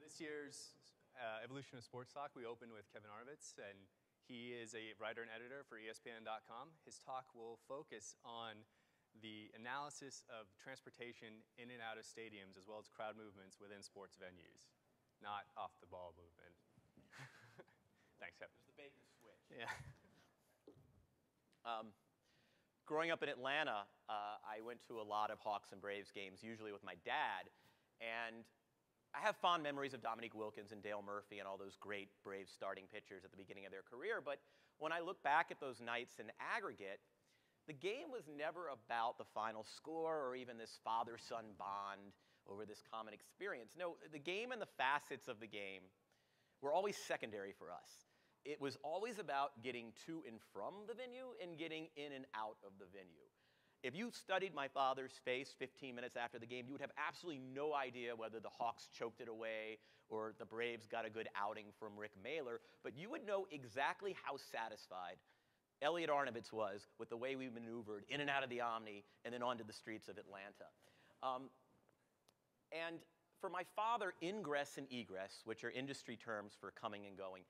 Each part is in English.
This year's Evolution of Sports Talk, we opened with Kevin Arvitz, and he is a writer and editor for ESPN.com. His talk will focus on the analysis of transportation in and out of stadiums, as well as crowd movements within sports venues, not off-the-ball movement. Thanks, Kevin. There's the bait and switch. Yeah. Growing up in Atlanta, I went to a lot of Hawks and Braves games, usually with my dad, and I have fond memories of Dominique Wilkins and Dale Murphy and all those great Braves starting pitchers at the beginning of their career, but when I look back at those nights in aggregate, the game was never about the final score or even this father-son bond over this common experience. No, the game and the facets of the game were always secondary for us. It was always about getting to and from the venue and getting in and out of the venue. If you studied my father's face 15 minutes after the game, you would have absolutely no idea whether the Hawks choked it away or the Braves got a good outing from Rick Mahler, but you would know exactly how satisfied Elliot Arnovitz was with the way we maneuvered in and out of the Omni and then onto the streets of Atlanta. And for my father, ingress and egress, which are industry terms for coming and going,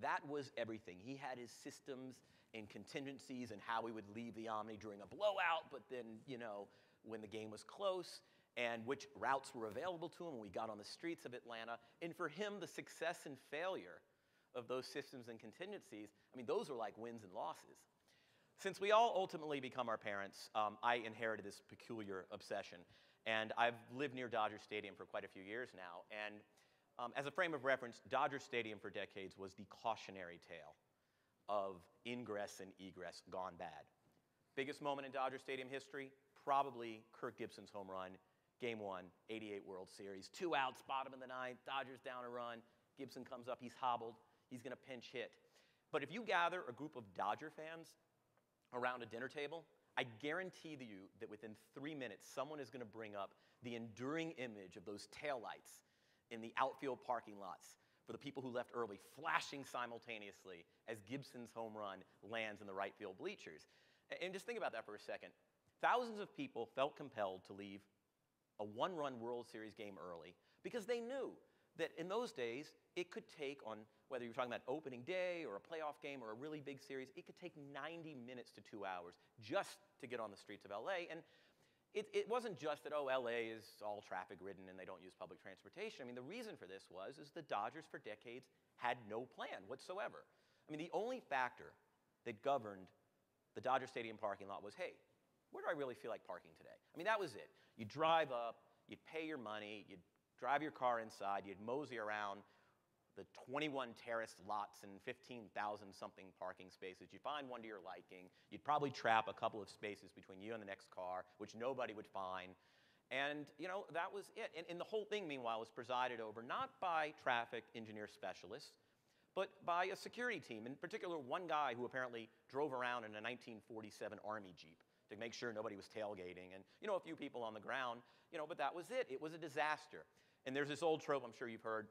that was everything. He had his systems and contingencies and how we would leave the Omni during a blowout, but then, you know, when the game was close, and which routes were available to him when we got on the streets of Atlanta. And for him, the success and failure of those systems and contingencies, I mean, those were like wins and losses. Since we all ultimately become our parents, I inherited this peculiar obsession. And I've lived near Dodger Stadium for quite a few years now. And as a frame of reference, Dodger Stadium for decades was the cautionary tale of ingress and egress gone bad. Biggest moment in Dodger Stadium history, probably Kirk Gibson's home run, Game 1, '88 World Series. 2 outs, bottom of the ninth, Dodgers down a run. Gibson comes up, he's hobbled, he's going to pinch hit. But if you gather a group of Dodger fans around a dinner table, I guarantee you that within 3 minutes, someone is going to bring up the enduring image of those taillights in the outfield parking lots for the people who left early, flashing simultaneously as Gibson's home run lands in the right field bleachers. And just think about that for a second. Thousands of people felt compelled to leave a one-run World Series game early because they knew that in those days, it could take, on whether you're talking about opening day or a playoff game or a really big series, it could take 90 minutes to 2 hours just to get on the streets of LA. And it wasn't just that, oh, LA is all traffic-ridden and they don't use public transportation. I mean, the reason for this is the Dodgers for decades had no plan whatsoever. I mean, the only factor that governed the Dodger Stadium parking lot was, hey, where do I really feel like parking today? I mean, that was it. You'd drive up, you'd pay your money, you'd drive your car inside, you'd mosey around the 21 terraced lots and 15,000-something parking spaces. You'd find one to your liking. You'd probably trap a couple of spaces between you and the next car, which nobody would find. And, you know, that was it. And the whole thing, meanwhile, was presided over not by traffic engineer specialists, but by a security team, in particular one guy who apparently drove around in a 1947 Army Jeep to make sure nobody was tailgating, and, you know, a few people on the ground, you know, but that was it. It was a disaster. And there's this old trope I'm sure you've heard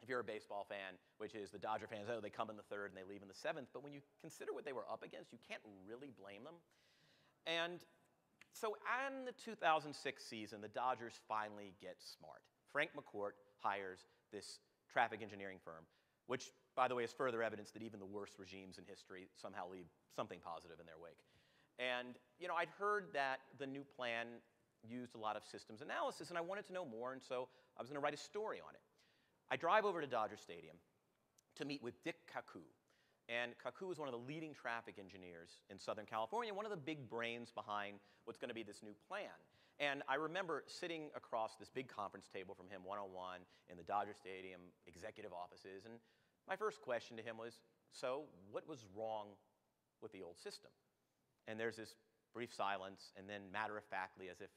if you're a baseball fan, which is the Dodger fans, oh, they come in the third and they leave in the seventh. But when you consider what they were up against, you can't really blame them. And so in the 2006 season, the Dodgers finally get smart. Frank McCourt hires this traffic engineering firm, which, by the way, is further evidence that even the worst regimes in history somehow leave something positive in their wake. And, you know, I'd heard that the new plan used a lot of systems analysis, and I wanted to know more, and so I was going to write a story on it. I drive over to Dodger Stadium to meet with Dick Kaku. And Kaku is one of the leading traffic engineers in Southern California, one of the big brains behind what's going to be this new plan. And I remember sitting across this big conference table from him one-on-one in the Dodger Stadium executive offices. And my first question to him was, so what was wrong with the old system? And there's this brief silence, and then matter-of-factly, as if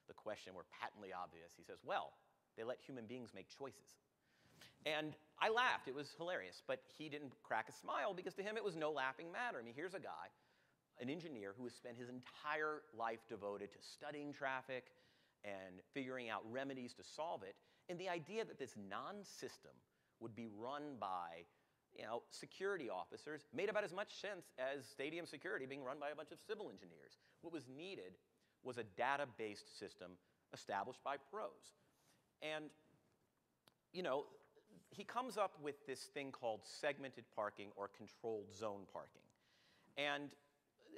the question were patently obvious, he says, well, they let human beings make choices. And I laughed. It was hilarious. But he didn't crack a smile because to him it was no laughing matter. I mean, here's a guy, an engineer, who has spent his entire life devoted to studying traffic and figuring out remedies to solve it. And the idea that this non-system would be run by, you know, security officers made about as much sense as stadium security being run by a bunch of civil engineers. What was needed was a data-based system established by pros. And, you know, he comes up with this thing called segmented parking or controlled zone parking. And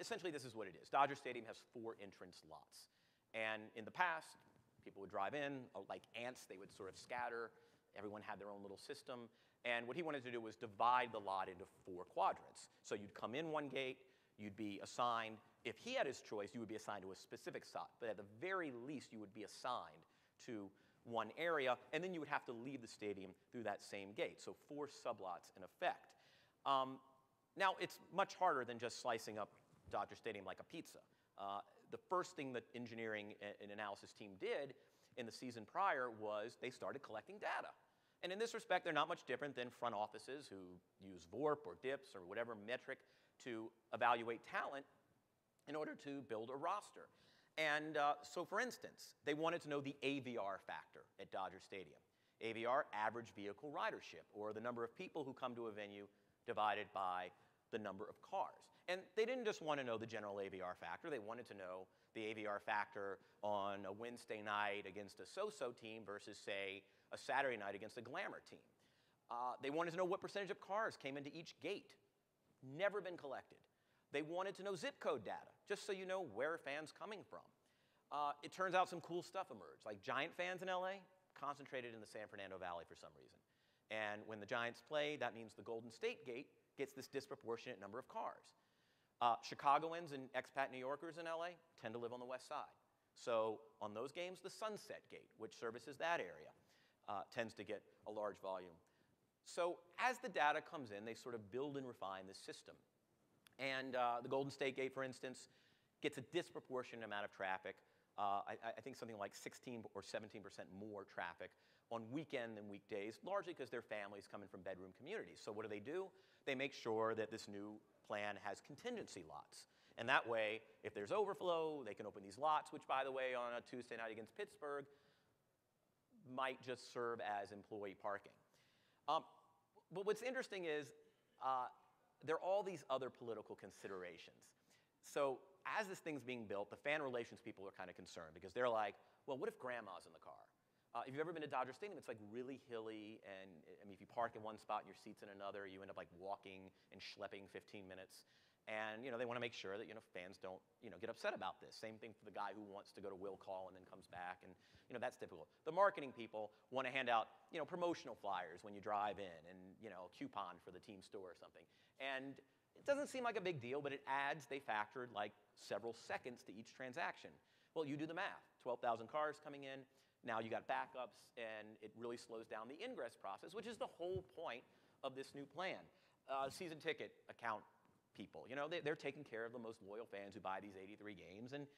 essentially this is what it is. Dodger Stadium has 4 entrance lots. And in the past, people would drive in, like ants, they would sort of scatter. Everyone had their own little system. And what he wanted to do was divide the lot into 4 quadrants. So you'd come in one gate, you'd be assigned, if he had his choice, you would be assigned to a specific spot. But at the very least, you would be assigned to one area, and then you would have to leave the stadium through that same gate. So 4 sublots in effect. Now, it's much harder than just slicing up Dodger Stadium like a pizza. The first thing that engineering and analysis team did in the season prior was they started collecting data. And in this respect, they're not much different than front offices who use VORP or DIPS or whatever metric to evaluate talent in order to build a roster. And so, for instance, they wanted to know the AVR factor at Dodger Stadium. AVR, average vehicle ridership, or the number of people who come to a venue divided by the number of cars. And they didn't just want to know the general AVR factor. They wanted to know the AVR factor on a Wednesday night against a so-so team versus, say, a Saturday night against a glamour team. They wanted to know what percentage of cars came into each gate. Never been collected. They wanted to know zip code data, just so you know where fans coming from. It turns out some cool stuff emerged, like Giant fans in LA concentrated in the San Fernando Valley for some reason. And when the Giants play, that means the Golden State gate gets this disproportionate number of cars. Chicagoans and expat New Yorkers in LA tend to live on the west side. So on those games, the Sunset Gate, which services that area, tends to get a large volume. So as the data comes in, they sort of build and refine this system. And the Golden State Gate, for instance, gets a disproportionate amount of traffic. I think something like 16 or 17% more traffic on weekend than weekdays, largely because their families coming from bedroom communities. So what do? They make sure that this new plan has contingency lots. And that way, if there's overflow, they can open these lots, which, by the way, on a Tuesday night against Pittsburgh, might just serve as employee parking. But what's interesting is there are all these other political considerations. So as this thing's being built, the fan relations people are kind of concerned because they're like, well, what if grandma's in the car? If you've ever been to Dodger Stadium, it's like really hilly, and I mean, if you park in one spot and your seat's in another, you end up like walking and schlepping 15 minutes. And they want to make sure that fans don't get upset about this. Same thing for the guy who wants to go to will call and then comes back, and that's difficult. The marketing people want to hand out promotional flyers when you drive in, and a coupon for the team store or something. And it doesn't seem like a big deal, but it adds. They factored like several seconds to each transaction. Well, you do the math. 12,000 cars coming in. Now you got backups, and it really slows down the ingress process, which is the whole point of this new plan. Season ticket account people, they're taking care of the most loyal fans who buy these 83 games, and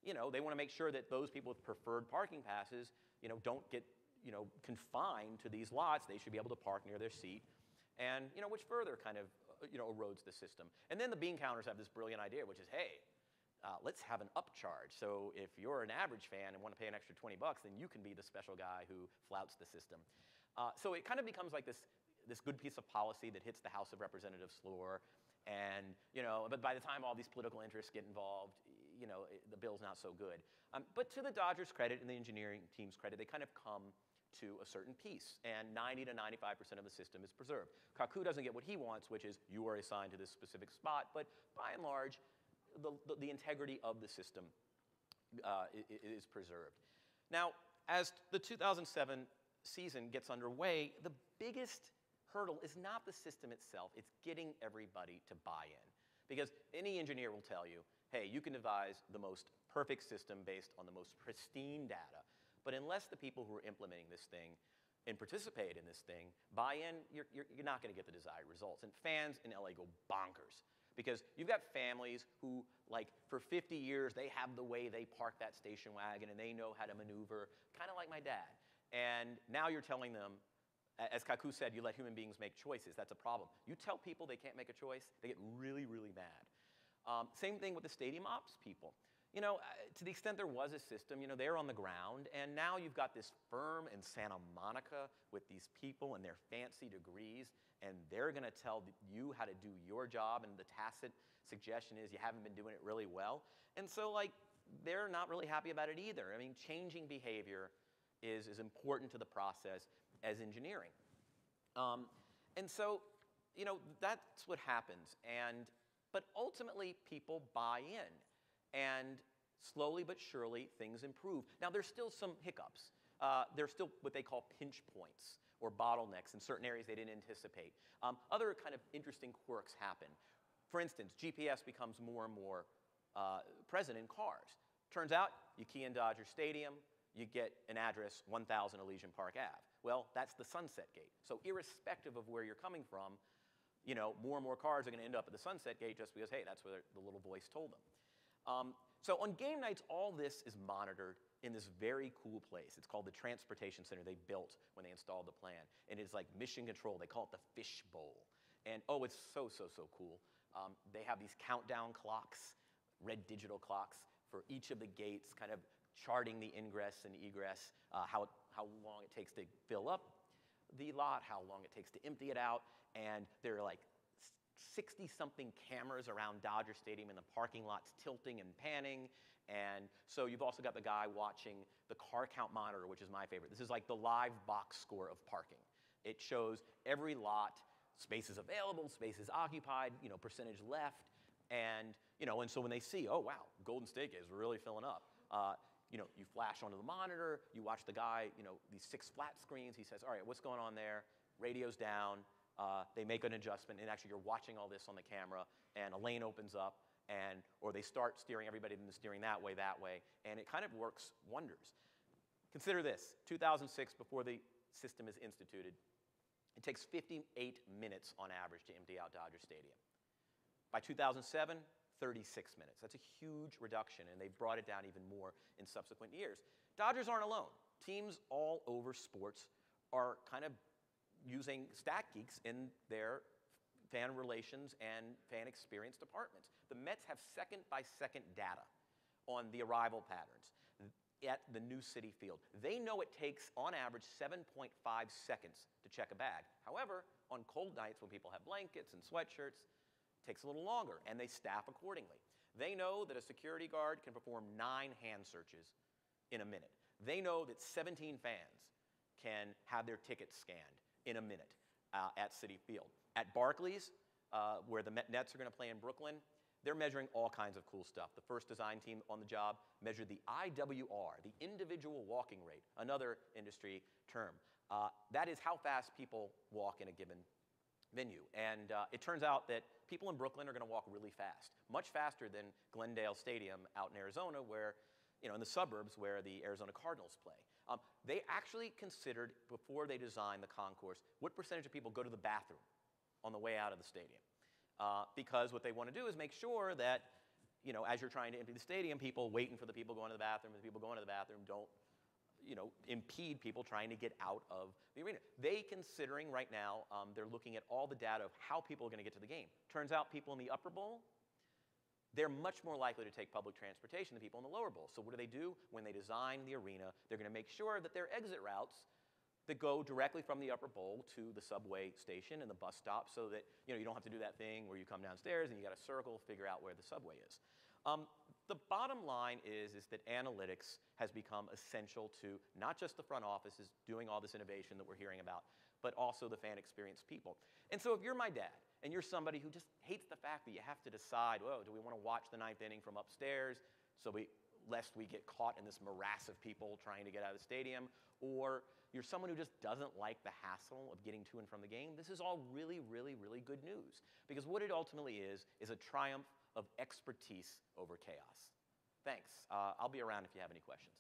they want to make sure that those people with preferred parking passes, don't get confined to these lots. They should be able to park near their seat, and which further kind of erodes the system. And then the bean counters have this brilliant idea, which is, hey, let's have an upcharge. So if you're an average fan and want to pay an extra $20, then you can be the special guy who flouts the system. So it kind of becomes like this good piece of policy that hits the House of Representatives floor. And, but by the time all these political interests get involved, the bill's not so good. But to the Dodgers' credit and the engineering team's credit, they kind of come to a certain piece. And 90 to 95% of the system is preserved. Kaku doesn't get what he wants, which is you are assigned to this specific spot. But by and large, the integrity of the system is preserved. Now, as the 2007 season gets underway, the biggest hurdle is not the system itself, it's getting everybody to buy in. Because any engineer will tell you, hey, you can devise the most perfect system based on the most pristine data, but unless the people who are implementing this thing and participate in this thing buy in, you're not going to get the desired results. And fans in LA go bonkers. Because you've got families who, like, for 50 years, they have the way they park that station wagon, and they know how to maneuver, kind of like my dad. And now you're telling them, as Kaku said, you let human beings make choices. That's a problem. You tell people they can't make a choice, they get really, really mad. Same thing with the stadium ops people. To the extent there was a system, they're on the ground, and now you've got this firm in Santa Monica with these people and their fancy degrees, and they're going to tell you how to do your job, and the tacit suggestion is you haven't been doing it really well. And so, they're not really happy about it either. I mean, changing behavior is as important to the process as engineering. And so, you know, that's what happens. But ultimately, people buy in. And slowly but surely, things improve. Now, there's still some hiccups. There's still what they call pinch points or bottlenecks in certain areas they didn't anticipate. Other kind of interesting quirks happen. For instance, GPS becomes more and more present in cars. Turns out, you key in Dodger Stadium, you get an address, 1000 Elysian Park Ave. Well, that's the Sunset Gate. So irrespective of where you're coming from, you know, more and more cars are going to end up at the Sunset Gate just because, hey, that's where the little voice told them. So on game nights, all this is monitored in this very cool place. It's called the Transportation Center they built when they installed the plan. And it's like mission control. They call it the Fish Bowl. And oh, it's so, so, so cool. They have these countdown clocks, red digital clocks for each of the gates, kind of charting the ingress and egress, how long it takes to fill up the lot, how long it takes to empty it out. And there are like 60-something cameras around Dodger Stadium in the parking lots tilting and panning. And so you've also got the guy watching the car count monitor, which is my favorite. This is like the live box score of parking. It shows every lot, spaces available, spaces occupied, you know, percentage left. And, you know, and so when they see, oh, wow, Golden State is really filling up, you know, you flash onto the monitor, you watch the guy, you know, these 6 flat screens. He says, all right, what's going on there? Radio's down. They make an adjustment, and actually you're watching all this on the camera, and a lane opens up, or they start steering everybody in the steering that way, and it kind of works wonders. Consider this, 2006, before the system is instituted, it takes 58 minutes on average to empty out Dodger Stadium. By 2007, 36 minutes. That's a huge reduction, and they've brought it down even more in subsequent years. Dodgers aren't alone. Teams all over sports are kind of using StatGeeks in their fan relations and fan experience departments. The Mets have second-by-second data on the arrival patterns at the new Citi Field. They know it takes, on average, 7.5 seconds to check a bag. However, on cold nights when people have blankets and sweatshirts, it takes a little longer, and they staff accordingly. They know that a security guard can perform 9 hand searches in a minute. They know that 17 fans can have their tickets scanned in a minute at Citi Field. At Barclays, where the Nets are going to play in Brooklyn, they're measuring all kinds of cool stuff. The first design team on the job measured the IWR, the individual walking rate, another industry term. That is how fast people walk in a given venue. And it turns out that people in Brooklyn are going to walk really fast, much faster than Glendale Stadium out in Arizona, where, you know, in the suburbs where the Arizona Cardinals play. They actually considered, before they designed the concourse, what percentage of people go to the bathroom on the way out of the stadium. Because what they want to do is make sure that, you know, as you're trying to empty the stadium, people waiting for the people going to the bathroom, and the people going to the bathroom don't, you know, impede people trying to get out of the arena. They considering right now, they're looking at all the data of how people are going to get to the game. Turns out people in the upper bowl, they're much more likely to take public transportation than people in the lower bowl. So what do? When they design the arena, they're going to make sure that their exit routes that go directly from the upper bowl to the subway station and the bus stop, so that, you know, you don't have to do that thing where you come downstairs and you got to circle, figure out where the subway is. The bottom line is that analytics has become essential to not just the front offices doing all this innovation that we're hearing about, but also the fan experience people. And so if you're my dad, and you're somebody who just hates the fact that you have to decide, whoa, do we want to watch the 9th inning from upstairs lest we get caught in this morass of people trying to get out of the stadium, or you're someone who just doesn't like the hassle of getting to and from the game, this is all really, really, really good news. Because what it ultimately is a triumph of expertise over chaos. Thanks. I'll be around if you have any questions.